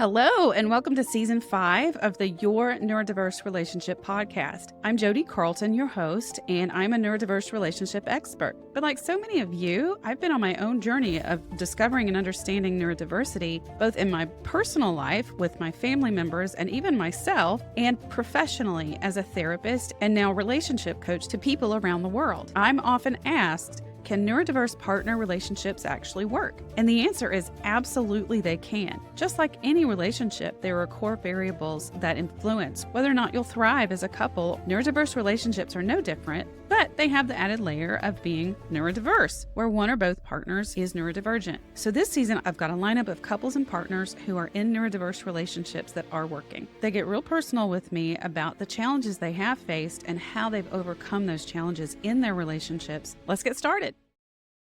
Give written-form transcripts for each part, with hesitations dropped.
Hello, and welcome to Season 5 of the Your Neurodiverse Relationship podcast. I'm Jodi, Carlton, your host, and I'm a neurodiverse relationship expert. But like so many of you, I've been on my own journey of discovering and understanding neurodiversity, both in my personal life with my family members and even myself, and professionally as a therapist and now relationship coach to people around the world. I'm often asked, can neurodiverse partner relationships actually work? And the answer is absolutely they can. Just like any relationship, there are core variables that influence whether or not you'll thrive as a couple. Neurodiverse relationships are no different, but they have the added layer of being neurodiverse, where one or both partners is neurodivergent. So this season, I've got a lineup of couples and partners who are in neurodiverse relationships that are working. They get real personal with me about the challenges they have faced and how they've overcome those challenges in their relationships. Let's get started.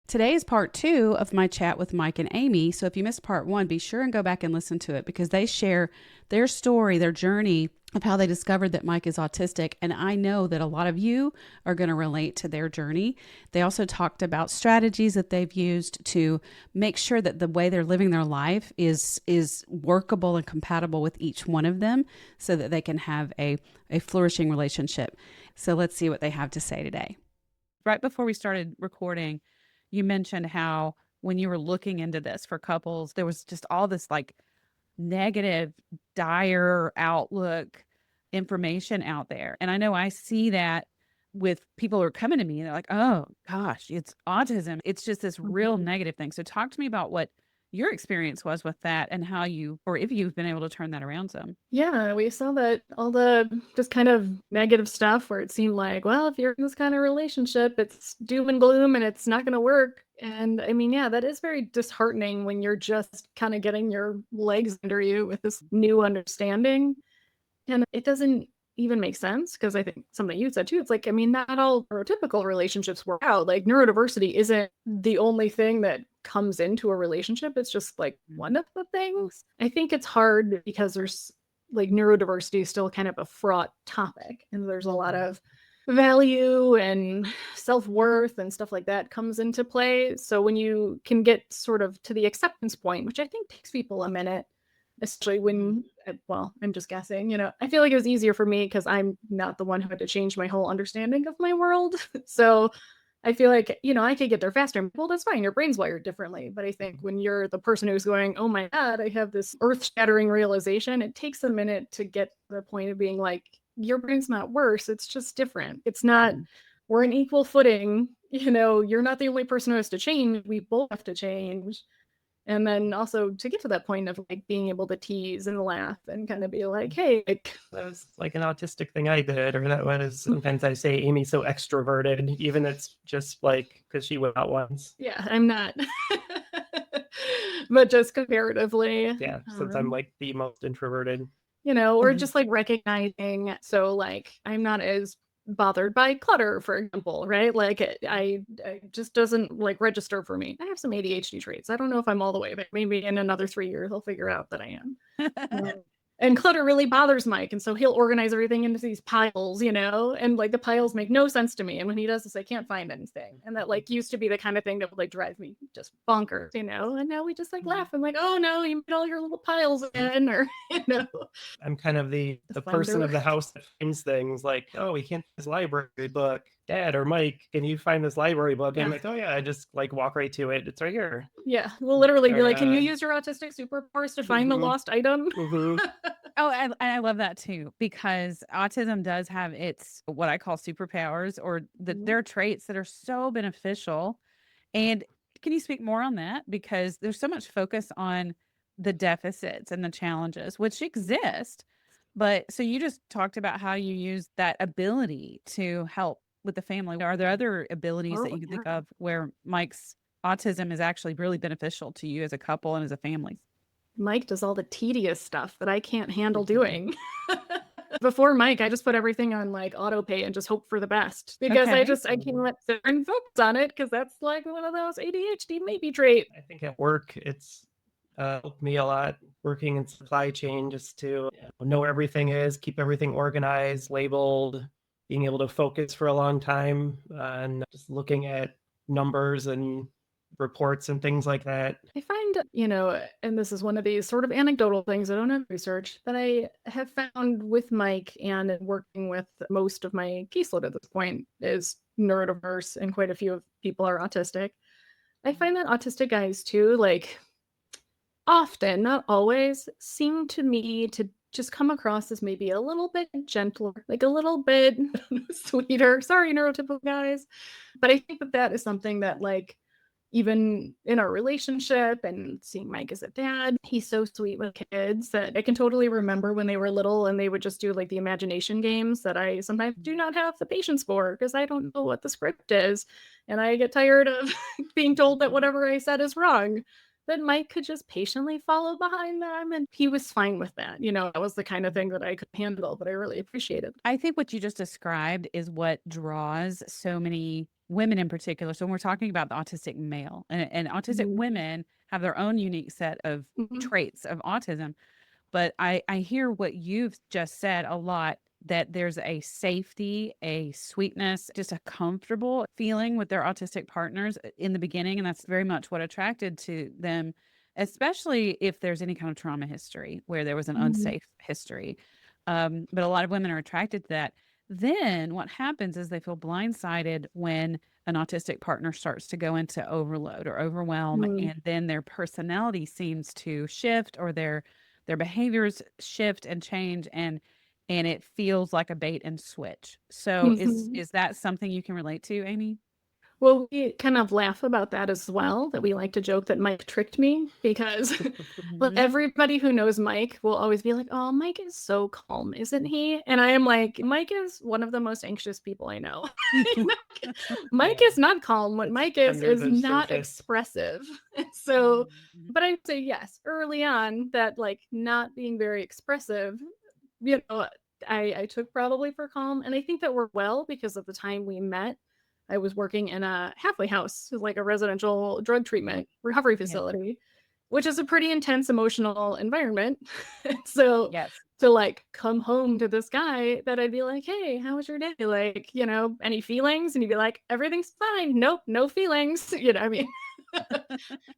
Today is part 2 of my chat with Mike and Amy. So if you missed part 1, be sure and go back and listen to it because they share their story, their journey of how they discovered that Mike is autistic. And I know that a lot of you are going to relate to their journey. They also talked about strategies that they've used to make sure that the way they're living their life is workable and compatible with each one of them so that they can have a flourishing relationship. So let's see what they have to say today. Right before we started recording, you mentioned how when you were looking into this for couples, there was just all this like negative, dire outlook information out there. And I know I see that with people who are coming to me and they're like, oh gosh, it's autism. It's just this real negative thing. So talk to me about what your experience was with that and how you, or if you've been able to turn that around some. Yeah, we saw that all the just kind of negative stuff where it seemed like, well, if you're in this kind of relationship, it's doom and gloom and it's not going to work. And I mean, yeah, that is very disheartening when you're just kind of getting your legs under you with this new understanding. And it doesn't even make sense because I think something you said too, it's like, I mean, not all neurotypical relationships work out. Like neurodiversity isn't the only thing that comes into a relationship. It's just like one of the things. I think it's hard because there's like neurodiversity is still kind of a fraught topic. And there's a lot of value and self-worth and stuff like that comes into play. So when you can get sort of to the acceptance point, which I think takes people a minute, especially when, well, I'm just guessing, I feel like it was easier for me because I'm not the one who had to change my whole understanding of my world. So I feel like, I could get there faster. Well, that's fine. Your brain's wired differently. But I think when you're the person who's going, oh my God, I have this earth-shattering realization, it takes a minute to get to the point of being like, your brain's not worse. It's just different. It's not, we're an equal footing. You're not the only person who has to change. We both have to change. And then also to get to that point of like being able to tease and laugh and kind of be like, hey, like that was like an autistic thing I did, or that was sometimes I say Amy's so extroverted, even it's just like because she went out once. Yeah, I'm not. But just comparatively. Yeah, since I'm like the most introverted. Or just like recognizing, so like I'm not as bothered by clutter, for example, right? Like I just doesn't like register for me. I have some ADHD traits. I don't know if I'm all the way, but maybe in another 3 years I'll figure out that I am. And clutter really bothers Mike, and so he'll organize everything into these piles, and like the piles make no sense to me. And when he does this, I can't find anything. And that like used to be the kind of thing that would like drive me just bonkers, and now we just like laugh. I'm like, oh no, you made all your little piles again, or I'm kind of the person of the house that finds things like, oh, we can't find this library book. Dad or Mike, can you find this library book? And I'm like, oh yeah, I just like walk right to it. It's right here. Yeah, we'll literally be like, can you use your autistic superpowers to find the lost item? Oh, I love that too, because autism does have its, what I call superpowers, or there are traits that are so beneficial. And can you speak more on that? Because there's so much focus on the deficits and the challenges, which exist. But so you just talked about how you use that ability to help with the family. Are there other abilities that you can think of where Mike's autism is actually really beneficial to you as a couple and as a family? Mike does all the tedious stuff that I can't handle doing. Before Mike, I just put everything on like auto pay and just hope for the best because I can't let certain focus on it because that's like one of those ADHD maybe trait. I think at work, it's helped me a lot working in supply chain just to know where everything is, keep everything organized, labeled, being able to focus for a long time and just looking at numbers and reports and things like that? I find, and this is one of these sort of anecdotal things, I don't have research, that I have found with Mike and in working with most of my caseload at this point is neurodiverse, and quite a few of people are autistic. I find that autistic guys too, like often, not always, seem to me to just come across as maybe a little bit gentler, like a little bit sweeter. Sorry, neurotypical guys. But I think that that is something that, like, even in our relationship and seeing Mike as a dad, he's so sweet with kids that I can totally remember when they were little and they would just do like the imagination games that I sometimes do not have the patience for because I don't know what the script is. And I get tired of being told that whatever I said is wrong. That Mike could just patiently follow behind them. And he was fine with that. That was the kind of thing that I could handle, but I really appreciated. I think what you just described is what draws so many women in particular. So when we're talking about the autistic male and autistic women have their own unique set of traits of autism. But I hear what you've just said a lot, that there's a safety, a sweetness, just a comfortable feeling with their autistic partners in the beginning. And that's very much what attracted to them, especially if there's any kind of trauma history where there was an unsafe history. But a lot of women are attracted to that. Then what happens is they feel blindsided when an autistic partner starts to go into overload or overwhelm, and then their personality seems to shift, or their behaviors shift and change, and it feels like a bait and switch. So is that something you can relate to, Amy? Well, we kind of laugh about that as well, that we like to joke that Mike tricked me because well, everybody who knows Mike will always be like, oh, Mike is so calm, isn't he? And I am like, Mike is one of the most anxious people I know. Mike is not calm. What Mike is not expressive. So, but I'd say yes, early on, that like not being very expressive, I took probably for calm. And I think that worked well because of the time we met. I was working in a halfway house, like a residential drug treatment recovery facility, which is a pretty intense emotional environment. So to like come home to this guy that I'd be like, hey, how was your day? Like, any feelings? And he'd be like, everything's fine. Nope, no feelings. I mean,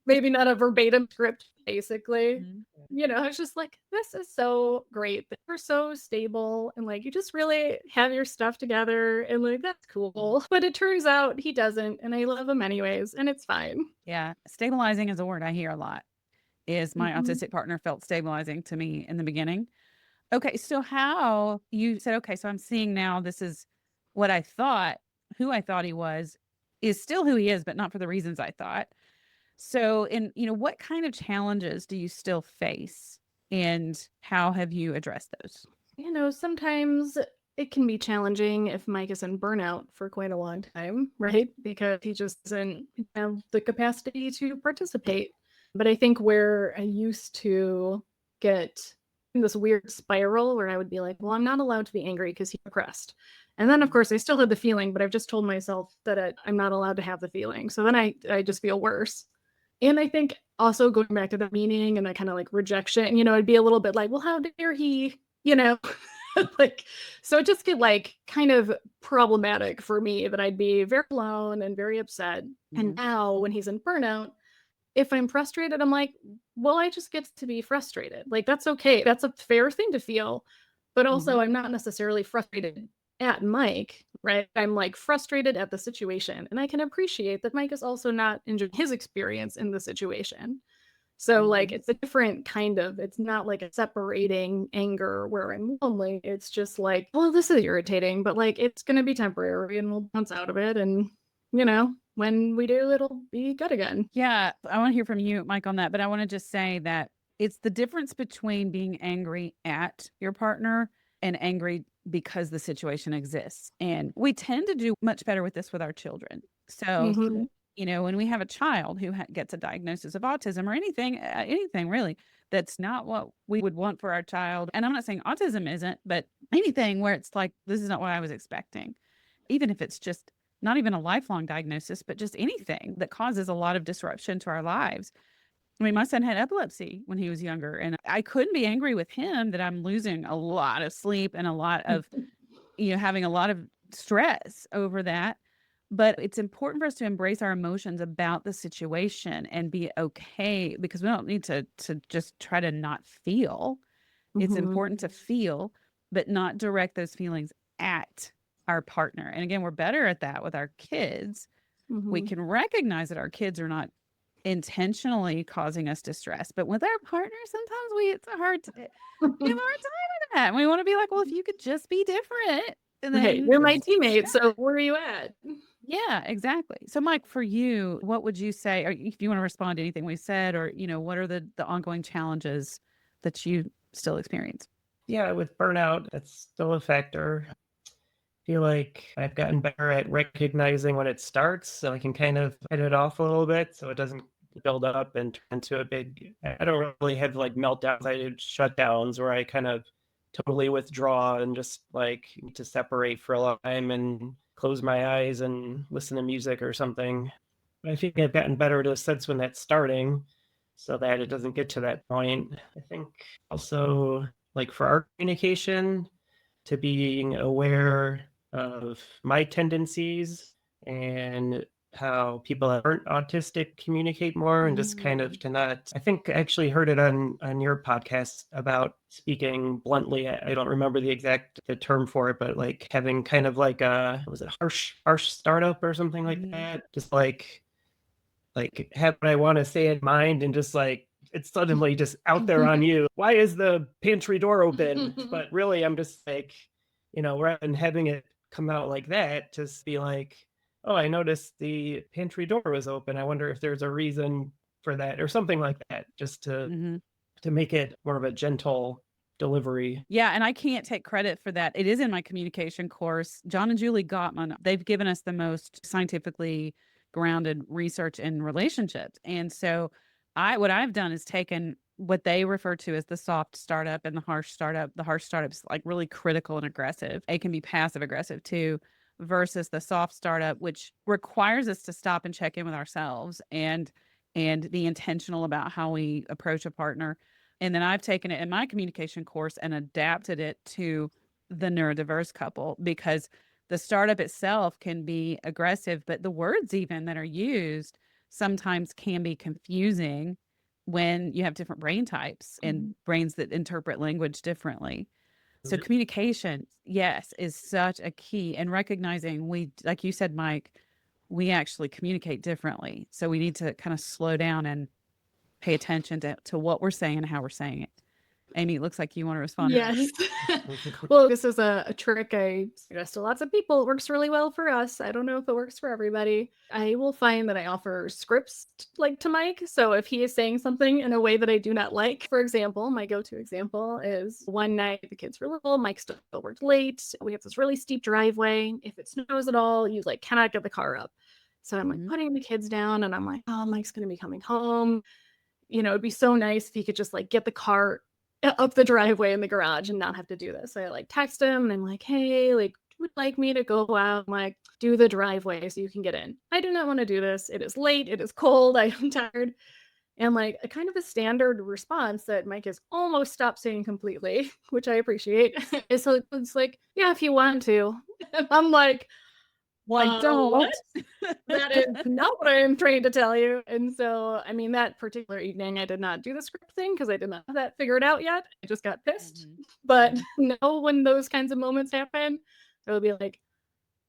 maybe not a verbatim script, basically. It's just like, this is so great that you're so stable and like you just really have your stuff together and like that's cool. But it turns out he doesn't, and I love him anyways, and it's fine. Yeah, stabilizing is a word I hear a lot. Is my autistic partner felt stabilizing to me in the beginning. Okay, so how you said, okay, so I'm seeing now this is what I thought, who I thought he was, is still who he is, but not for the reasons I thought. So, what kind of challenges do you still face, and how have you addressed those? Sometimes it can be challenging if Mike is in burnout for quite a long time, right? Because he just doesn't have the capacity to participate. But I think where I used to get in this weird spiral where I would be like, well, I'm not allowed to be angry because he's depressed. And then, of course, I still had the feeling, but I've just told myself that I'm not allowed to have the feeling. So then I just feel worse. And I think also going back to the meaning and that kind of like rejection, it'd be a little bit like, well, how dare he, like, so it just get like kind of problematic for me that I'd be very alone and very upset. And now when he's in burnout, if I'm frustrated, I'm like, well, I just get to be frustrated. Like, that's okay. That's a fair thing to feel. But also I'm not necessarily frustrated at Mike, right? I'm like frustrated at the situation. And I can appreciate that Mike is also not enjoying his experience in the situation. So like, it's a different kind of, it's not like a separating anger where I'm lonely. It's just like, well, this is irritating, but like, it's going to be temporary and we'll bounce out of it. And, when we do, it'll be good again. Yeah. I want to hear from you, Mike, on that, but I want to just say that it's the difference between being angry at your partner and angry because the situation exists. And we tend to do much better with this with our children. So, when we have a child who gets a diagnosis of autism or anything really, that's not what we would want for our child. And I'm not saying autism isn't, but anything where it's like, this is not what I was expecting. Even if it's just not even a lifelong diagnosis, but just anything that causes a lot of disruption to our lives. I mean, my son had epilepsy when he was younger, and I couldn't be angry with him that I'm losing a lot of sleep and a lot of, having a lot of stress over that. But it's important for us to embrace our emotions about the situation and be okay, because we don't need to just try to not feel. It's Mhm. important to feel, but not direct those feelings at our partner. And again, we're better at that with our kids. We Mhm. can recognize that our kids are not intentionally causing us distress, but with our partner, sometimes we have a hard time with that. And we want to be like, well, if you could just be different, and Hey, then they're my teammates, so where are you at? yeah, exactly. So, Mike, for you, what would you say, or if you want to respond to anything we said, or what are the ongoing challenges that you still experience? Yeah, with burnout, that's still a factor. I feel like I've gotten better at recognizing when it starts, so I can kind of head it off a little bit so it doesn't build up and turn into a big. I don't really have like meltdowns. I do shutdowns where I kind of totally withdraw and just like need to separate for a long time and close my eyes and listen to music or something. But I think I've gotten better to a sense when that's starting so that it doesn't get to that point. I think also, like for our communication, to being aware of my tendencies and how people that aren't autistic communicate more, and just kind of to not. I think I actually heard it on your podcast about speaking bluntly. I don't remember the term for it, but like having kind of like a, was it harsh startup or something like that, just like have what I want to say in mind, and just like it's suddenly just out there on you. Why is the pantry door open? But really, I'm just like, rather than having it come out like that, just be like, oh, I noticed the pantry door was open. I wonder if there's a reason for that or something like that, just to Mm-hmm. make it more of a gentle delivery. Yeah, and I can't take credit for that. It is in my communication course. John and Julie Gottman, they've given us the most scientifically grounded research in relationships. And so what I've done is taken what they refer to as the soft startup and the harsh startup. The harsh startup is like really critical and aggressive. It can be passive aggressive too, versus the soft startup, which requires us to stop and check in with ourselves and be intentional about how we approach a partner. And then I've taken it in my communication course and adapted it to the neurodiverse couple, because the startup itself can be aggressive, but the words even that are used sometimes can be confusing when you have different brain types and brains that interpret language differently. So communication, yes, is such a key, and recognizing we, like you said, Mike, we actually communicate differently. So we need to kind of slow down and pay attention to what we're saying and how we're saying it. Amy, it looks like you want to respond to Yes. Well, this is a trick I suggest to lots of people. It works really well for us. I don't know if it works for everybody. I will find that I offer scripts like to Mike. So if he is saying something in a way that I do not like, for example, my go-to example is one night the kids were little, Mike still worked late. We have this really steep driveway. If it snows at all, you like cannot get the car up. So I'm like putting the kids down and I'm like, oh, Mike's going to be coming home. It'd be so nice if he could just like get the car up the driveway in the garage and not have to do this. So I like text him and I'm like, hey, like, would like me to go out and like do the driveway so you can get in. I do not want to do this. It is late. It is cold. I am tired. And like a kind of a standard response that Mike has almost stopped saying completely, which I appreciate, is so it's like, yeah, if you want to. And I'm like, Why don't? What? That is not what I am trying to tell you. And so, I mean, that particular evening, I did not do the script thing because I did not have that figured out yet. I just got pissed. But no, when those kinds of moments happen, it'll be like,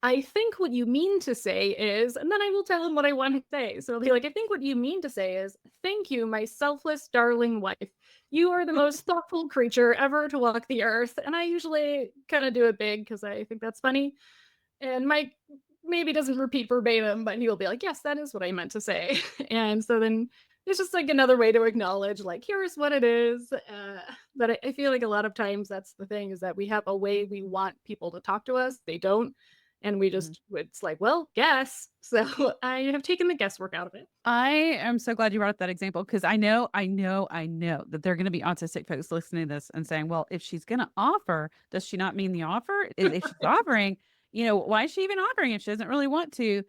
I think what you mean to say is, and then I will tell him what I want to say. So it'll be like, I think what you mean to say is, thank you, my selfless, darling wife. You are the most thoughtful creature ever to walk the earth. And I usually kind of do it big because I think that's funny. And Mike maybe doesn't repeat verbatim, but he will be like, yes, that is what I meant to say. And so then it's just like another way to acknowledge, like, here's what it is. But I feel like a lot of times that's the thing, is that we have a way we want people to talk to us. They don't. And we just, it's like, well, guess. So I have taken the guesswork out of it. I am so glad you brought up that example, because I know that there are going to be autistic folks listening to this and saying, well, if she's going to offer, does she not mean the offer? If she's offering, why is she even offering if she doesn't really want to?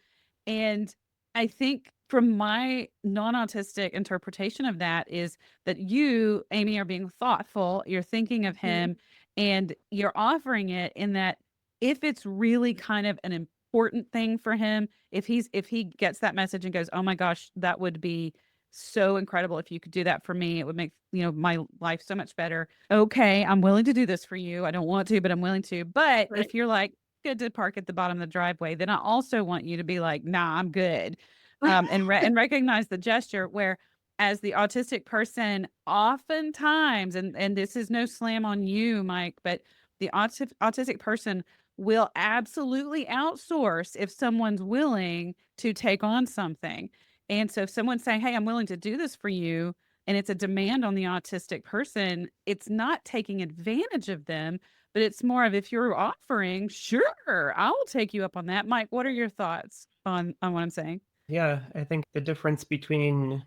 And I think from my non-autistic interpretation of that is that you, Amy, are being thoughtful. You're thinking of him and you're offering it in that if it's really kind of an important thing for him. If he gets that message and goes, "Oh my gosh, that would be so incredible if you could do that for me. It would make, my life so much better." Okay, I'm willing to do this for you. I don't want to, but I'm willing to. But Right. if you're like, good to park at the bottom of the driveway, then I also want you to be like, nah, I'm good. And recognize the gesture where as the autistic person, oftentimes, and this is no slam on you, Mike, but the autistic person will absolutely outsource if someone's willing to take on something. And so if someone's saying, "Hey, I'm willing to do this for you," and it's a demand on the autistic person, it's not taking advantage of them, but it's more of, if you're offering, sure, I will take you up on that. Mike, what are your thoughts on what I'm saying? Yeah, I think the difference between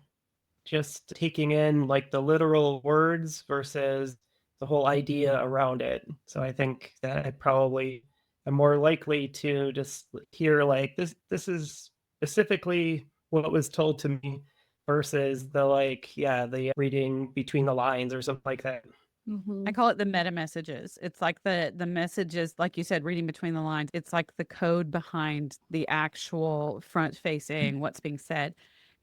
just taking in like the literal words versus the whole idea around it. So I think that I probably am more likely to just hear like this is specifically what was told to me versus the the reading between the lines or something like that. I call it the meta messages. It's like the messages, like you said, reading between the lines. It's like the code behind the actual front facing what's being said.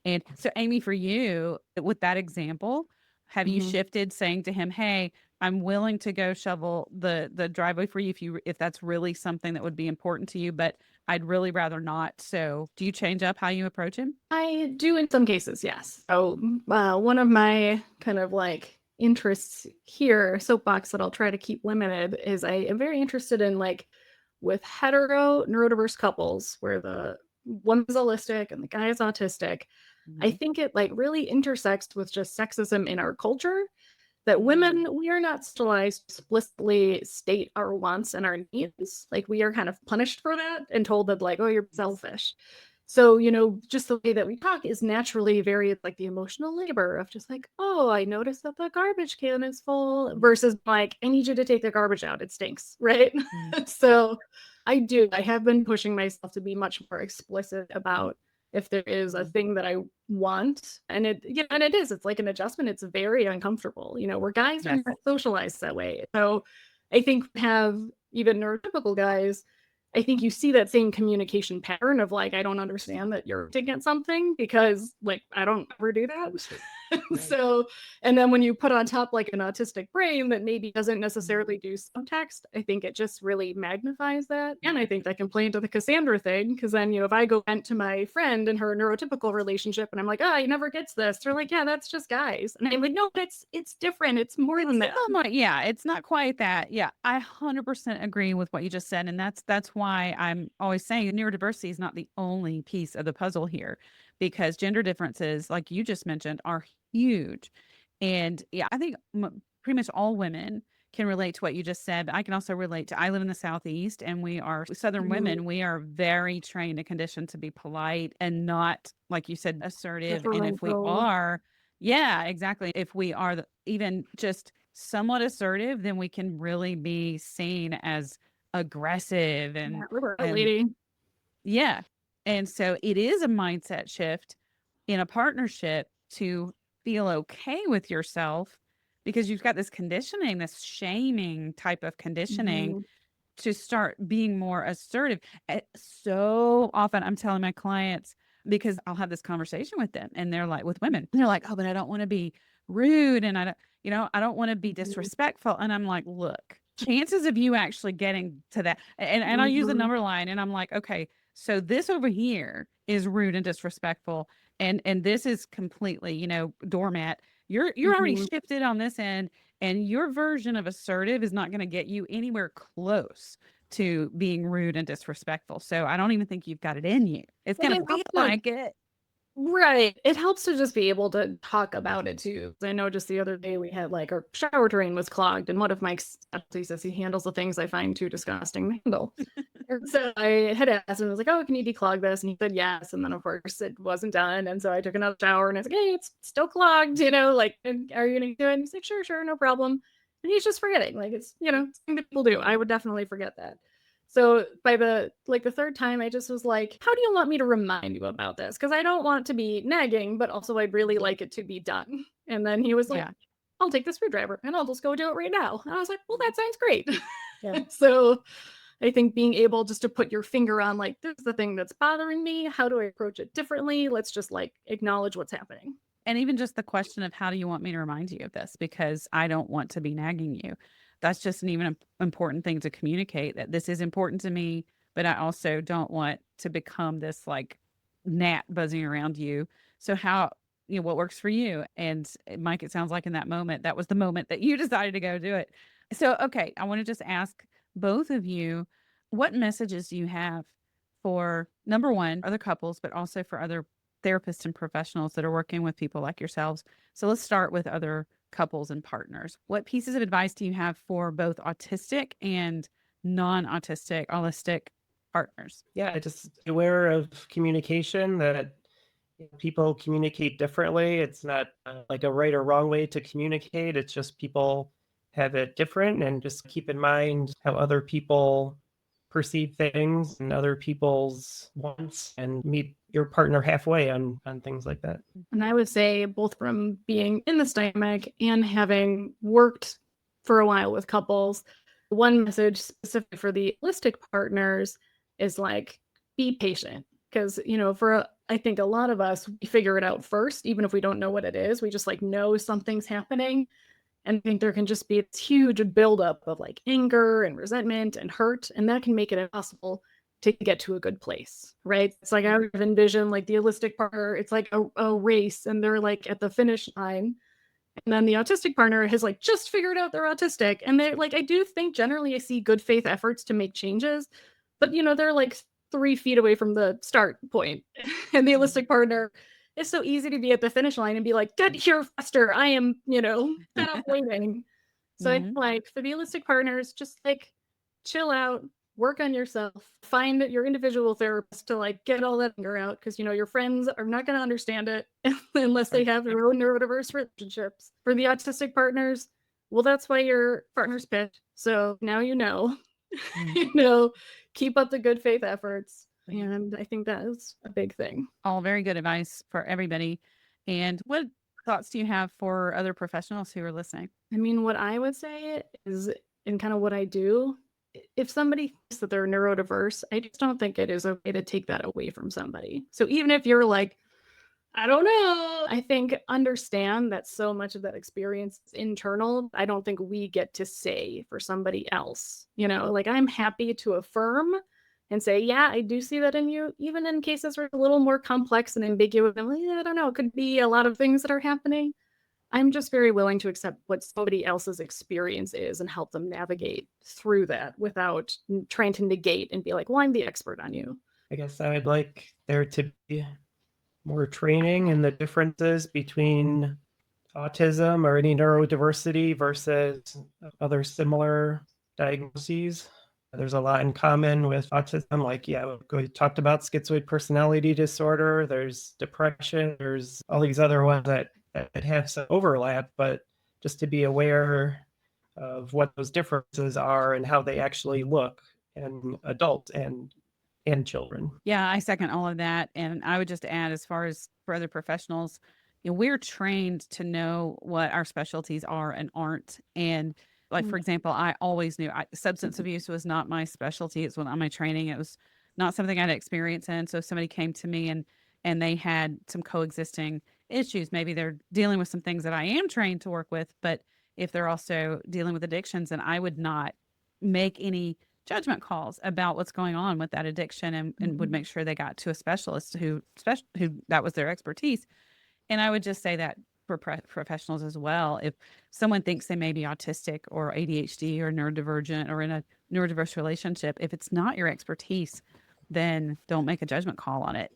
And so, Amy, for you, with that example, have you Mhm. shifted saying to him, "Hey, I'm willing to go shovel the driveway for you if that's really something that would be important to you, but I'd really rather not." So, do you change up how you approach him? I do in some cases, yes. So, one of my kind of like interests here, soapbox that I'll try to keep limited, is I am very interested in like with hetero neurodiverse couples where the woman's holistic and the guy is autistic. I Mhm. think it like really intersects with just sexism in our culture that Mhm. women, we are not socialized to explicitly state our wants and our needs. Like we are kind of punished for that and told that like, oh, you're Yes. selfish. So, just the way that we talk is naturally very like the emotional labor of just like, oh, I noticed that the garbage can is full versus like, I need you to take the garbage out. It stinks. Right. Mhm. So I have been pushing myself to be much more explicit about if there is a Mhm. thing that I want. And it's like an adjustment. It's very uncomfortable, where guys are Yes. not socialized that way. So I think have even neurotypical guys, I think you see that same communication pattern of like, I don't understand that you're to get something because like I don't ever do that. Right. So, and then when you put on top like an autistic brain that maybe doesn't Mhm. necessarily do subtext, I think it just really magnifies that. And I think that can play into the Cassandra thing because then, if I go vent to my friend and her neurotypical relationship and I'm like, he never gets this, they're like, yeah, that's just guys. And I'm like, no, but it's different. It's more than that. Yeah, it's not quite that. Yeah, I 100% agree with what you just said, and that's why I'm always saying neurodiversity is not the only piece of the puzzle here, because gender differences, like you just mentioned, are huge. And yeah, I think pretty much all women can relate to what you just said. But I can also relate to. I live in the Southeast, and we are Southern Mhm. women. We are very trained and conditioned to be polite and not, like you said, assertive. And if we Deferential. are, yeah, exactly. If we are even just somewhat assertive, then we can really be seen as aggressive Yeah, and we're a and lady. yeah. And so it is a mindset shift in a partnership to feel okay with yourself because you've got this conditioning, this shaming type of conditioning Mhm. to start being more assertive. So often I'm telling my clients, because I'll have this conversation with them and they're like, with women, they're like, "Oh, but I don't want to be rude and I don't want to be Mhm. disrespectful." And I'm like, "Look, chances of you actually getting to that." And I use the Mhm. number line and I'm like, "Okay, so this over here is rude and disrespectful and this is completely, doormat. You're already Mhm. shifted on this end and your version of assertive is not going to get you anywhere close to being rude and disrespectful. So I don't even think you've got it in you. It's And going it to feel helps to like it." Right. It helps to just be able to talk about it too. I know just the other day we had like our shower drain was clogged, and one of Mike's he says he handles the things I find too disgusting to handle. And so I had asked him, I was like, "Oh, can you declog this?" And he said yes. And then of course it wasn't done. And so I took another shower and I was like, "Hey, it's still clogged, like, are you gonna do it?" And he's like, "Sure, sure, no problem." And he's just forgetting. Like it's, something that people do. I would definitely forget that. So by the third time, I just was like, "How do you want me to remind you about this? Because I don't want to be nagging, but also I'd really like it to be done." And then he was like, Yeah. "I'll take the screwdriver and I'll just go do it right now." And I was like, "Well, that sounds great." Yeah. So I think being able just to put your finger on like, this is the thing that's bothering me. How do I approach it differently? Let's just like acknowledge what's happening. And even just the question of how do you want me to remind you of this? Because I don't want to be nagging you. That's just an even important thing to communicate, that this is important to me, but I also don't want to become this like gnat buzzing around you. So how, what works for you? And Mike, it sounds like in that moment, that was the moment that you decided to go do it. So, okay, I want to just ask both of you, what messages do you have for, number one, other couples, but also for other therapists and professionals that are working with people like yourselves? So let's start with other couples and partners. What pieces of advice do you have for both autistic and non-autistic, holistic partners? Yeah, just aware of communication, that people communicate differently. It's not like a right or wrong way to communicate. It's just people have it different, and just keep in mind how other people perceive things and other people's wants, and meet your partner halfway on things like that. And I would say, both from being in this dynamic and having worked for a while with couples, one message specific for the holistic partners is like, be patient. Because, I think a lot of us, we figure it out first, even if we don't know what it is. We just like know something's happening. And I think there can just be this huge buildup of like anger and resentment and hurt. And that can make it impossible to get to a good place, right? It's like, I would envision like the holistic partner, it's like a race, and they're like at the finish line. And then the autistic partner has like just figured out they're autistic. And they're like, I do think generally I see good faith efforts to make changes, but they're like 3 feet away from the start point. And the holistic partner, it's so easy to be at the finish line and be like, get here faster. I am, fed up waiting. So I feel like for the holistic partners, just like chill out, work on yourself, find your individual therapist to like get all that anger out, because your friends are not going to understand it unless they have their own neurodiverse relationships. For the autistic partners, well, that's why your partner's pissed. So now keep up the good faith efforts. And I think that is a big thing. All very good advice for everybody. And what thoughts do you have for other professionals who are listening? I mean, what I would say is, in kind of what I do, if somebody thinks that they're neurodiverse, I just don't think it is okay to take that away from somebody. So even if you're like, I don't know, I think understand that so much of that experience is internal. I don't think we get to say for somebody else, like, I'm happy to affirm and say, yeah, I do see that in you, even in cases where it's a little more complex and ambiguous. I'm like, I don't know, it could be a lot of things that are happening. I'm just very willing to accept what somebody else's experience is and help them navigate through that without trying to negate and be like, well, I'm the expert on you. I guess I would like there to be more training in the differences between autism or any neurodiversity versus other similar diagnoses. There's a lot in common with autism, like, we talked about schizoid personality disorder, there's depression, there's all these other ones that have some overlap, but just to be aware of what those differences are and how they actually look in adults and children. Yeah, I second all of that. And I would just add, as far as for other professionals, we're trained to know what our specialties are and aren't. And like, for example, I always knew substance abuse was not my specialty. It's not my training. It was not something I had experience in. So if somebody came to me and they had some coexisting issues, maybe they're dealing with some things that I am trained to work with, but if they're also dealing with addictions, and I would not make any judgment calls about what's going on with that addiction, and would make sure they got to a specialist who that was their expertise. And I would just say that for professionals as well, if someone thinks they may be autistic or ADHD or neurodivergent or in a neurodiverse relationship, if it's not your expertise, then don't make a judgment call on it.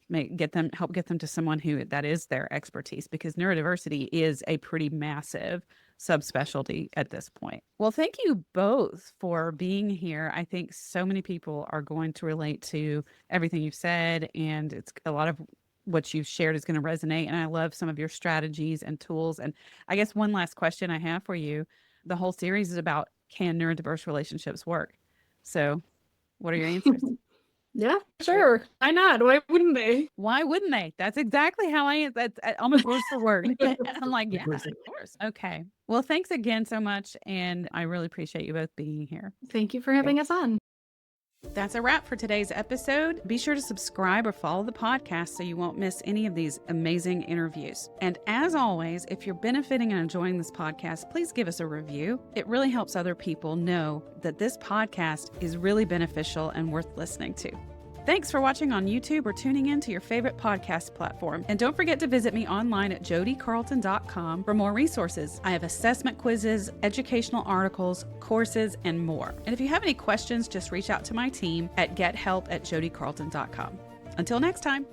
Help get them to someone who that is their expertise, because neurodiversity is a pretty massive subspecialty at this point. Well, thank you both for being here. I think so many people are going to relate to everything you've said, and it's a lot of what you've shared is going to resonate. And I love some of your strategies and tools. And I guess one last question I have for you. The whole series is about, can neurodiverse relationships work? So what are your answers? Yeah, sure. Why not? Why wouldn't they? Why wouldn't they? That's exactly how I am. That's almost word for word. I'm like, yeah, of course. Okay. Well, thanks again so much. And I really appreciate you both being here. Thank you for having us on. That's a wrap for today's episode. Be sure to subscribe or follow the podcast so you won't miss any of these amazing interviews. And as always, if you're benefiting and enjoying this podcast, please give us a review. It really helps other people know that this podcast is really beneficial and worth listening to. Thanks for watching on YouTube or tuning in to your favorite podcast platform. And don't forget to visit me online at jodicarlton.com for more resources. I have assessment quizzes, educational articles, courses, and more. And if you have any questions, just reach out to my team at gethelp@jodicarlton.com. Until next time.